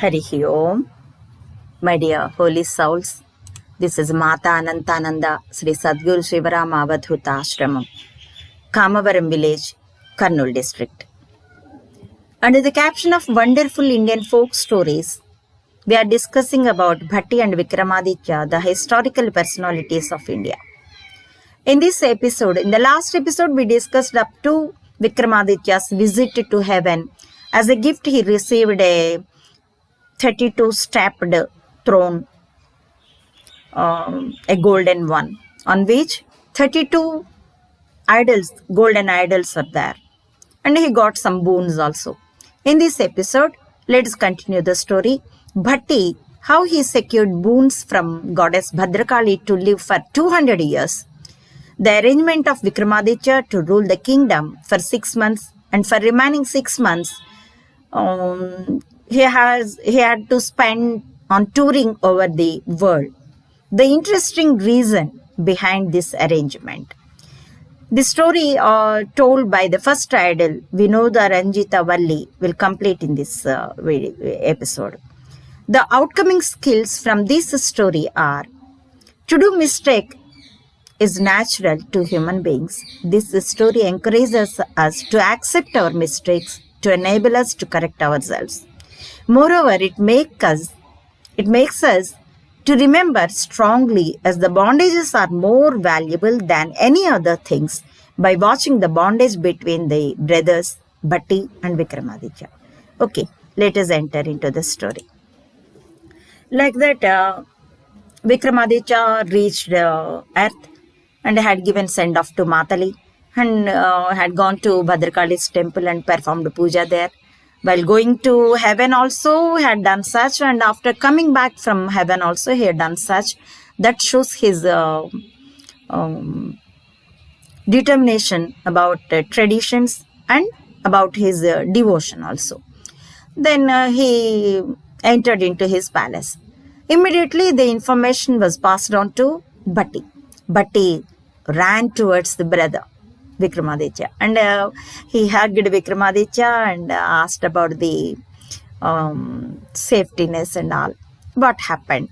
Harihi Om, my dear holy souls. This is Mata Anantananda Sri Sadguru Shivarama Avadhuta Ashramam, Kamavaram village, Kurnool district. Under the caption of Wonderful Indian Folk Stories, we are discussing about Bhatti and Vikramaditya, the historical personalities of India. In this episode, in the last episode, we discussed up to Vikramaditya's visit to heaven. As a gift, he received a 32-stepped throne, a golden one, on which 32 idols, golden idols are there. And he got some boons also. In this episode, let us continue the story. Bhatti, how he secured boons from goddess Bhadrakali to live for 200 years. The arrangement of Vikramaditya to rule the kingdom for 6 months, and for remaining 6 months, he had to spend on touring over the world. The interesting reason behind this arrangement. The story told by the first idol, Vinoda Ranjita Valli, will complete in this episode. The outcoming skills from this story are: to do mistake is natural to human beings. This story encourages us to accept our mistakes to enable us to correct ourselves. Moreover, it makes us to remember strongly as the bondages are more valuable than any other things by watching the bondage between the brothers Bhatti and Vikramaditya. Okay, let us enter into the story. Like that, Vikramaditya reached earth and had given send off to Matali and had gone to Bhadrakali's temple and performed puja there. While going to heaven also, he had done such, and after coming back from heaven also, he had done such. That shows his determination about traditions and about his devotion also. Then he entered into his palace. Immediately, the information was passed on to Bhatti. Bhatti ran towards the brother Vikramaditya, and he hugged Vikramaditya and asked about the safetyness and all. What happened?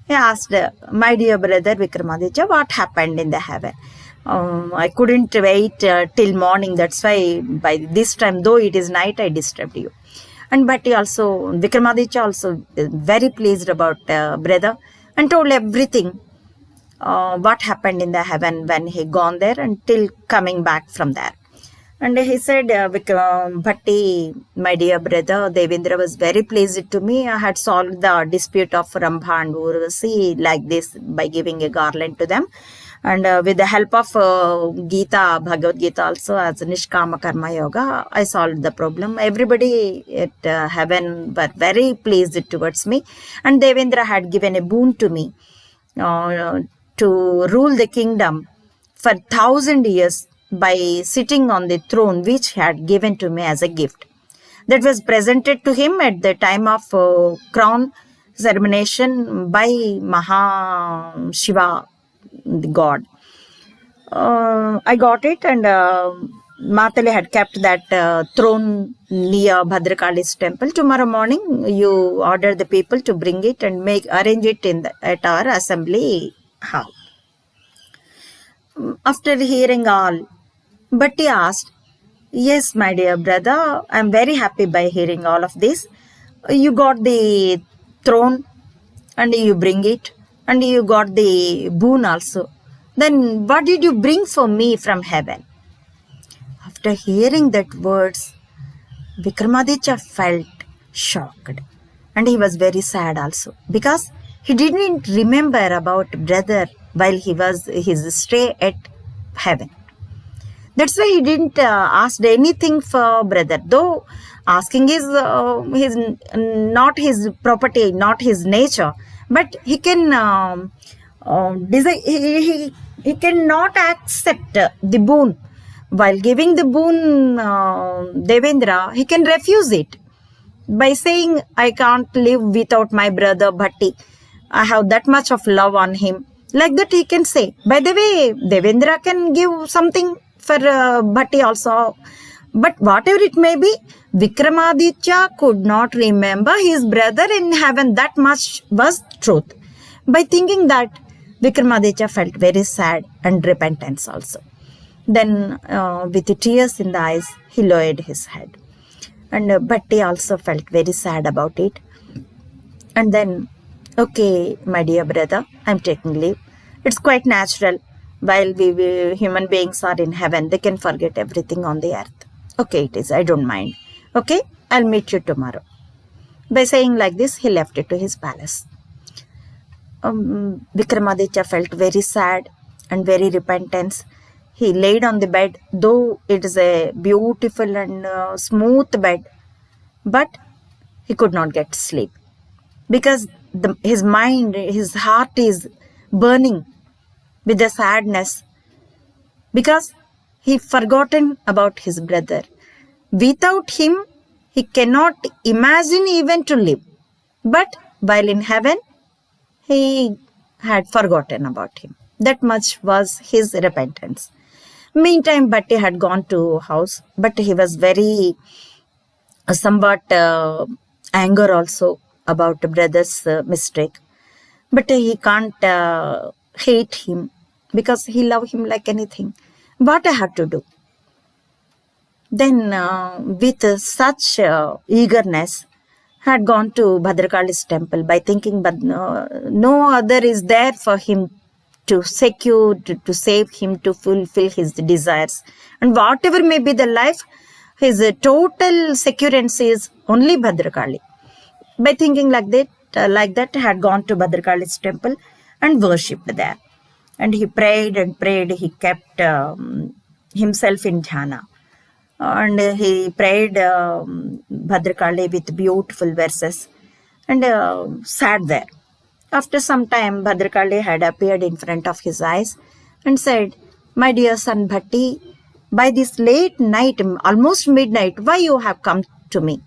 He asked, my dear brother Vikramaditya, what happened in the heaven? I couldn't wait till morning. That's why by this time, though it is night, I disturbed you. And Vikramaditya also very pleased about brother and told everything. What happened in the heaven when he gone there until coming back from there. And he said, Bhatti, my dear brother, Devendra was very pleased to me. I had solved the dispute of Rambha and Urvasi like this by giving a garland to them. And with the help of Gita, Bhagavad Gita also as Nishkama Karma Yoga, I solved the problem. Everybody at heaven were very pleased towards me. And Devendra had given a boon to me to rule the kingdom for 1,000 years by sitting on the throne which he had given to me as a gift. That was presented to him at the time of crown ceremony by Maha Shiva, the god. I got it, and Matali had kept that throne near Bhadrakali's temple. Tomorrow morning, you order the people to bring it and arrange it at our assembly hall. After hearing all, Bhatti asked, yes, my dear brother, I am very happy by hearing all of this. You got the throne and you bring it, and you got the boon also. Then what did you bring for me from heaven? After hearing that words, Vikramaditya felt shocked, and he was very sad also, because he didn't remember about brother while he was his stay at heaven. That's why he didn't ask anything for brother. Though asking is not his property, not his nature, but he can he cannot accept the boon. While giving the boon, Devendra, he can refuse it by saying, I can't live without my brother Bhatti. I have that much of love on him. Like that he can say. By the way, Devendra can give something for Bhatti also. But whatever it may be, Vikramaditya could not remember his brother in heaven. That much was truth. By thinking that, Vikramaditya felt very sad and repentance also. Then, with the tears in the eyes, he lowered his head. And Bhatti also felt very sad about it. And then, okay, my dear brother, I'm taking leave. It's quite natural. While we human beings are in heaven, they can forget everything on the earth. Okay, it is. I don't mind. Okay, I'll meet you tomorrow. By saying like this, he left it to his palace. Vikramaditya felt very sad and very repentant. He laid on the bed, though it is a beautiful and smooth bed, but he could not get sleep because his mind, his heart is burning with the sadness because he forgotten about his brother. Without him, he cannot imagine even to live. But while in heaven, he had forgotten about him. That much was his repentance. Meantime, Bhatti had gone to house, but he was very somewhat anger also about the brother's mistake. But he can't hate him because he loved him like anything. What I had to do? Then with such eagerness, had gone to Bhadrakali's temple by thinking, but no other is there for him to secure, to save him, to fulfill his desires. And whatever may be the life, his total securance is only Bhadrakali. By thinking like that, had gone to Bhadrakali's temple and worshipped there. And he prayed and prayed. He kept himself in dhyana. And he prayed Bhadrakali with beautiful verses and sat there. After some time, Bhadrakali had appeared in front of his eyes and said, "My dear son Bhatti, by this late night, almost midnight, why you have come to me?"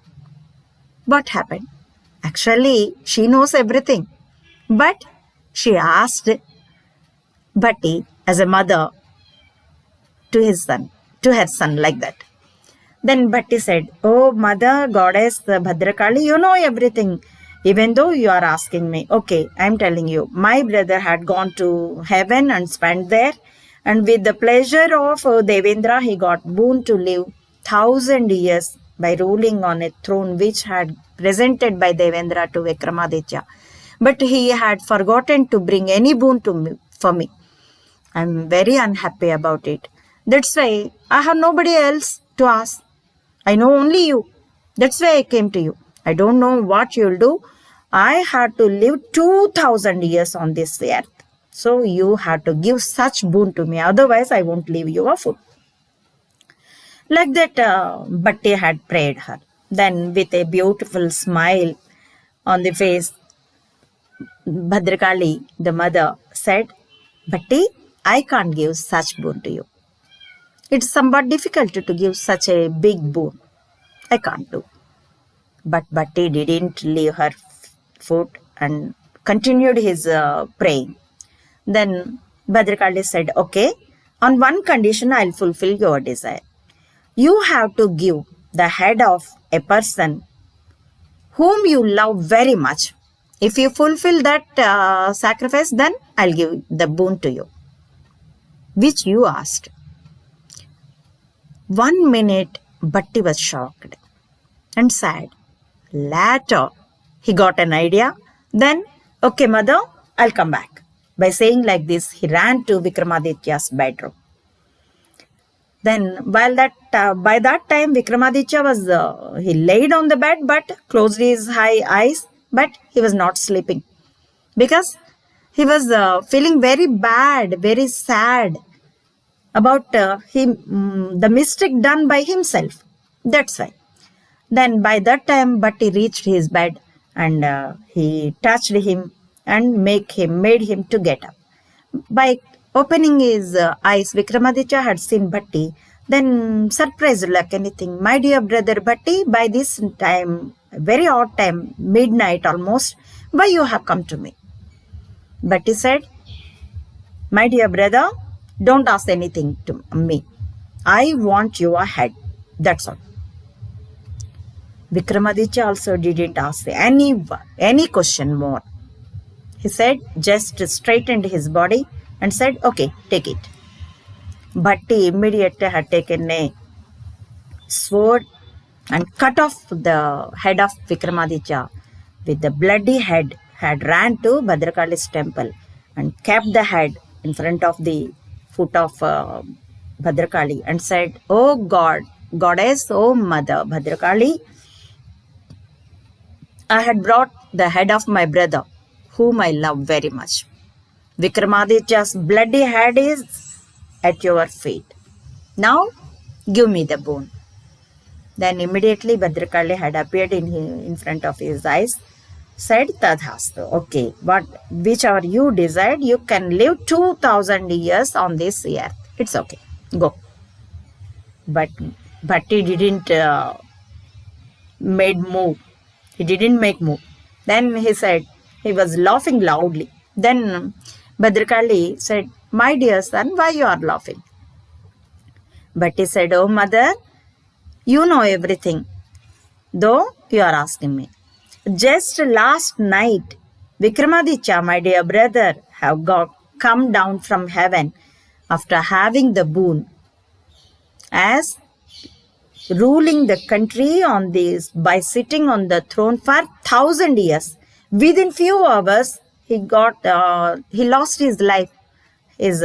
What happened? Actually, she knows everything. But she asked Bhatti as a mother to her son like that. Then Bhatti said, "Oh, mother, goddess, Bhadrakali, you know everything. Even though you are asking me, okay, I'm telling you, my brother had gone to heaven and spent there. And with the pleasure of Devendra, he got boon to live 1,000 years by ruling on a throne which had presented by Devendra to Vikramaditya. But he had forgotten to bring any boon to me, for me. I'm very unhappy about it. That's why I have nobody else to ask. I know only you. That's why I came to you. I don't know what you'll do. I had to live 2,000 years on this earth. So you had to give such boon to me. Otherwise, I won't leave you a food." Like that, Bhatti had prayed her. Then with a beautiful smile on the face, Bhadrakali, the mother, said, "Bhatti, I can't give such boon to you. It's somewhat difficult to give such a big boon. I can't do." But Bhatti didn't leave her foot and continued his praying. Then Bhadrakali said, "Okay, on one condition I'll fulfill your desire. You have to give the head of a person whom you love very much. If you fulfill that sacrifice, then I'll give the boon to you, which you asked." 1 minute, Bhatti was shocked and sad. Later, he got an idea. Then, "Okay, mother, I'll come back." By saying like this, he ran to Vikramaditya's bedroom. Then, by that time, Vikramaditya was, he laid on the bed, but closed his eyes, but he was not sleeping because he was feeling very bad, very sad about the mistake done by himself. That's why. Then by that time, Bhatti reached his bed and he touched him and made him to get up. By opening his eyes, Vikramaditya had seen Bhatti, then surprised like anything. "My dear brother Bhatti, by this time, very odd time, midnight almost, why you have come to me?" Bhatti said, "My dear brother, don't ask anything to me. I want your head. That's all. Vikramaditya also didn't ask any question more. He said, just straightened his body and said, okay, take it. Bhatti immediately had taken a sword and cut off the head of Vikramaditya. With the bloody head, had ran to Bhadrakali's temple and kept the head in front of the foot of Bhadrakali and said, "Oh God, Goddess, oh Mother Bhadrakali, I had brought the head of my brother, whom I love very much. Vikramaditya's bloody head is at your feet. Now give me the bone." Then immediately Bhadrakali had appeared in front of his eyes, said, "Tadhastu, okay, but whichever you decide, you can live 2000 years on this earth. It's okay, go." But he didn't move. He didn't make move. Then he said, he was laughing loudly. Then Bhadrakali said, "My dear son, why you are laughing?" But he said, "Oh mother, you know everything, though you are asking me. Just last night, Vikramaditya, my dear brother, have come down from heaven after having the boon as ruling the country on this by sitting on the throne for 1000 years. Within few hours, he lost his life. His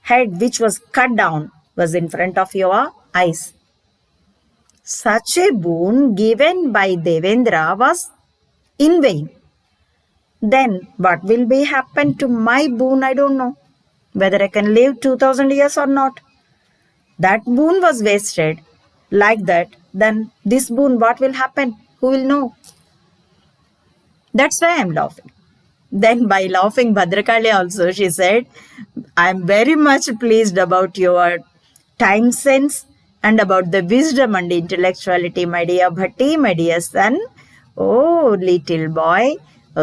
head, which was cut down, was in front of your eyes. Such a boon given by Devendra was in vain. Then what will be happen to my boon? I don't know whether I can live 2000 years or not. That boon was wasted like that. Then this boon, what will happen? Who will know? That's why I'm laughing." Then by laughing, Bhadrakali also, she said, "I'm very much pleased about your time sense and about the wisdom and intellectuality, my dear Bhatti, my dear son. Oh, little boy,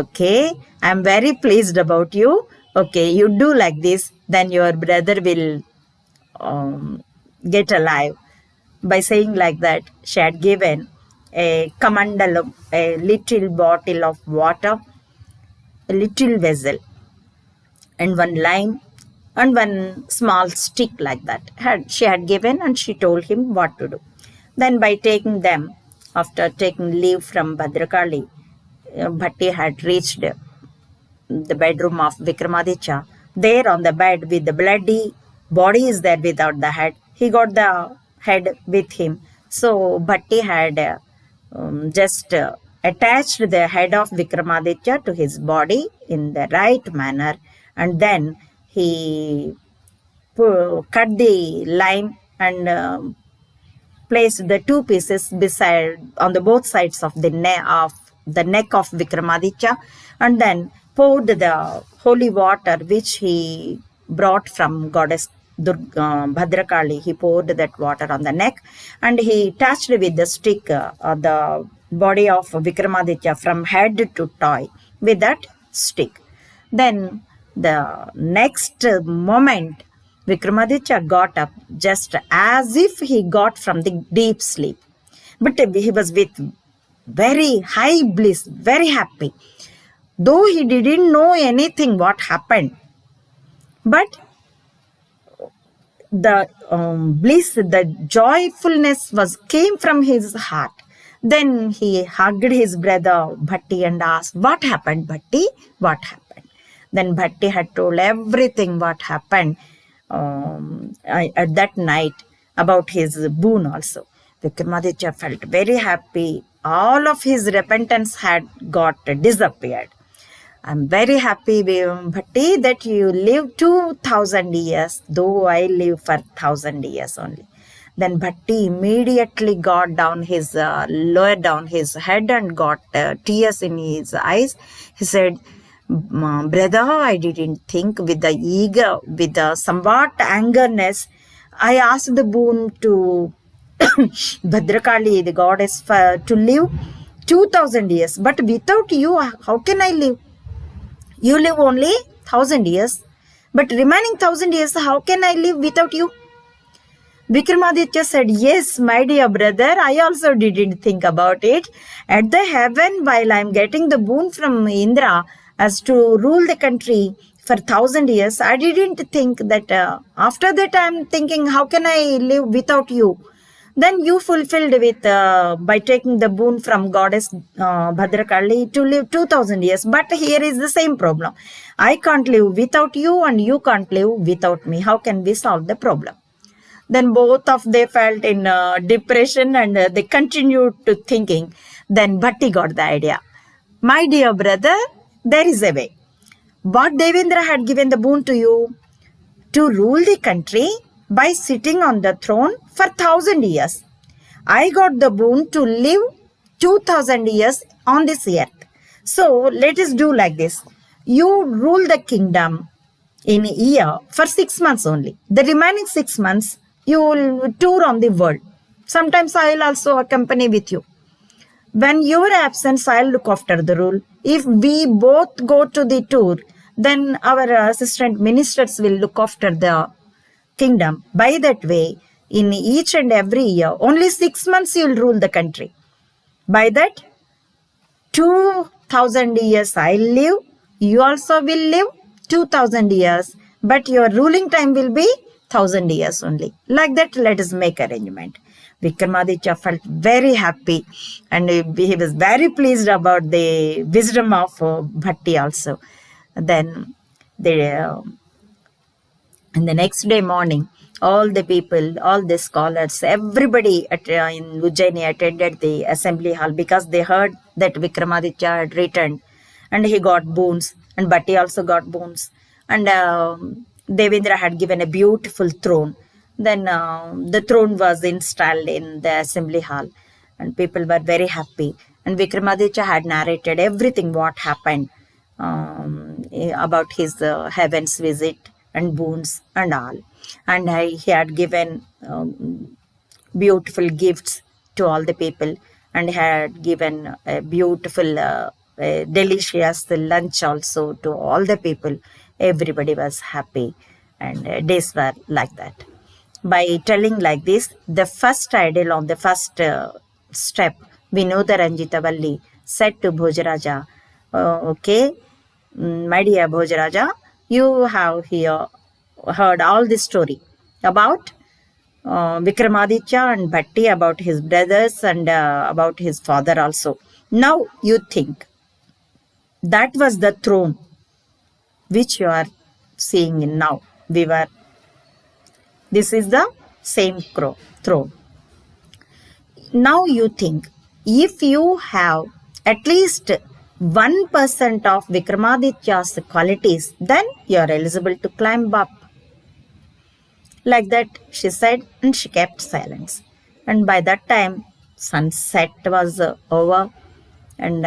okay, I'm very pleased about you. Okay, you do like this, then your brother will get alive." By saying like that, she had given a kamandalam, a little bottle of water, a little vessel, and one lime, and one small stick like that. She had given, and she told him what to do. Then by taking them, after taking leave from Bhadrakali, Bhatti had reached the bedroom of Vikramaditya. There on the bed with the bloody body is there without the head. He got the head with him. So Bhatti had just attached the head of Vikramaditya to his body in the right manner, and then he cut the lime and placed the two pieces beside on the both sides of the neck of Vikramaditya, and then poured the holy water which he brought from goddess Bhadrakali. He poured that water on the neck, and he touched with the stick the body of Vikramaditya from head to toe with that stick. Then the next moment, Vikramaditya got up just as if he got from the deep sleep. But he was with very high bliss, very happy. Though he didn't know anything what happened, but the bliss, the joyfulness came from his heart. Then he hugged his brother Bhatti and asked, "What happened, Bhatti? What happened?" Then Bhatti had told everything what happened at that night about his boon also. Vikramaditya felt very happy. All of his repentance had got disappeared. "I'm very happy, Bhatti, that you live 2000 years, though I live for 1000 years only." Then Bhatti immediately got down lowered down his head and got tears in his eyes. He said, "Brother, I didn't think with the somewhat angerness, I asked the boon to Bhadrakali, the goddess, to live 2000 years. But without you, how can I live? You live only 1000 years. But remaining 1000 years, how can I live without you? Vikramaditya said, yes, my dear brother, I also didn't think about it. At the heaven, while I am getting the boon from Indra as to rule the country for 1,000 years, I didn't think that after that I am thinking, how can I live without you? Then you fulfilled with by taking the boon from goddess Bhadrakali to live 2,000 years. But here is the same problem. I can't live without you and you can't live without me. How can we solve the problem? Then both of they felt in depression and they continued to thinking. Then Bhatti got the idea. My dear brother, there is a way. What Devendra had given the boon to you to rule the country by sitting on the throne for 1,000 years. I got the boon to live 2,000 years on this earth. So let us do like this. You rule the kingdom in a year for 6 months only. The remaining 6 months, you will tour on the world. Sometimes I will also accompany with you. When you are absent, I'll look after the rule. If we both go to the tour, then our assistant ministers will look after the kingdom. By that way, in each and every year, only 6 months you will rule the country. By that, 2,000 years I live, you also will live 2,000 years, but your ruling time will be 1,000 years only. Like that, let us make arrangement. Vikramaditya felt very happy and he was very pleased about the wisdom of Bhatti also. Then in the next day morning, all the people, all the scholars, everybody in Ujjaini attended the assembly hall because they heard that Vikramaditya had returned and he got boons and Bhatti also got boons. And Devendra had given a beautiful throne. Then the throne was installed in the assembly hall and people were very happy. And Vikramaditya had narrated everything what happened about his heaven's visit and boons and all. And he had given beautiful gifts to all the people and had given a beautiful, delicious lunch also to all the people. Everybody was happy and days were like that. By telling like this, the first idol on the first step, Vinoda Ranjitavalli said to Bhojaraja, okay, my dear Bhojaraja, you have here heard all this story about Vikramaditya and Bhatti, about his brothers and about his father also. Now you think that was the throne which you are seeing in now. This is the same throne. Now you think, if you have at least 1% of Vikramaditya's qualities, then you are eligible to climb up. Like that, she said, and she kept silence. And by that time, sunset was over, and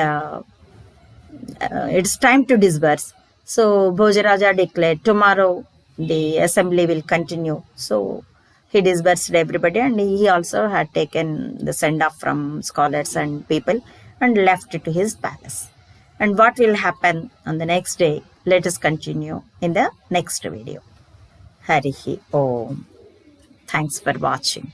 it's time to disperse. So Bhojaraja declared, tomorrow the assembly will continue. So he dispersed everybody, and he also had taken the send-off from scholars and people and left to his palace. And what will happen on the next day, let us continue in the next video. Harihi Om. Thanks for watching.